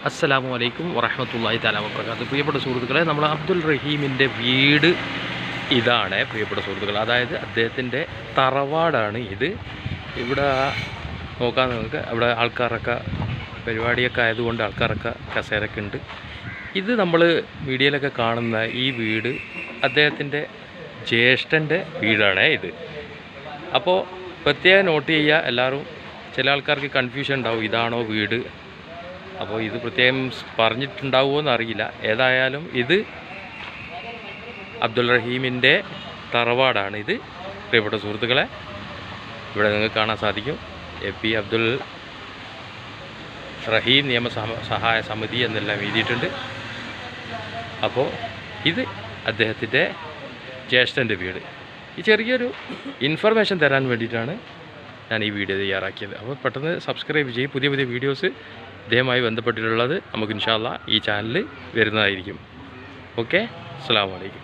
അസ്സലാമു അലൈക്കും വറഹ്മത്തുള്ളാഹി തആല വബറകാതുഹു. പ്രിയപ്പെട്ട സുഹൃത്തുക്കളെ, നമ്മൾ അബ്ദുൽ റഹീമിൻ്റെ വീട് ഇതാണ്. പ്രിയപ്പെട്ട സുഹൃത്തുക്കൾ, അതായത് അദ്ദേഹത്തിൻ്റെ തറവാടാണ് ഇത്. ഇവിടെ നോക്കാൻ നിങ്ങൾക്ക് അവിടെ ആൾക്കാരൊക്കെ പരിപാടിയൊക്കെ ആയതുകൊണ്ട് ആൾക്കാരൊക്കെ കസേരൊക്കെ ഉണ്ട്. ഇത് നമ്മൾ മീഡിയയിലൊക്കെ കാണുന്ന ഈ വീട് അദ്ദേഹത്തിൻ്റെ ജ്യേഷ്ഠൻ്റെ വീടാണ് ഇത്. അപ്പോൾ പ്രത്യേകം നോട്ട് ചെയ്യുക എല്ലാവരും. ചില ആൾക്കാർക്ക് കൺഫ്യൂഷൻ ഉണ്ടാവും, ഇതാണോ വീട്. അപ്പോൾ ഇത് പ്രത്യേകം പറഞ്ഞിട്ടുണ്ടാവുമോ എന്നറിയില്ല. ഏതായാലും ഇത് അബ്ദുൽ റഹീമിൻ്റെ തറവാടാണ് ഇത്. പ്രിയപ്പെട്ട സുഹൃത്തുക്കളെ, ഇവിടെ നിങ്ങൾക്ക് കാണാൻ സാധിക്കും എ പി അബ്ദുൽ റഹീം നിയമസഹായ സമിതി എന്നെല്ലാം എഴുതിയിട്ടുണ്ട്. അപ്പോൾ ഇത് അദ്ദേഹത്തിൻ്റെ ജ്യേഷ്ഠൻ്റെ വീട്. ഈ ചെറിയൊരു ഇൻഫർമേഷൻ തരാൻ വേണ്ടിയിട്ടാണ് ഞാൻ ഈ വീഡിയോ തയ്യാറാക്കിയത്. അപ്പോൾ പെട്ടെന്ന് സബ്സ്ക്രൈബ് ചെയ്യും. പുതിയ പുതിയ വീഡിയോസ് ഇദ്ദേഹമായി ബന്ധപ്പെട്ടിട്ടുള്ളത് നമുക്ക് ഇൻഷാ അല്ലാഹ് ഈ ചാനലിൽ വരുന്നതായിരിക്കും. ഓക്കെ, അസ്സലാമു അലൈക്കും.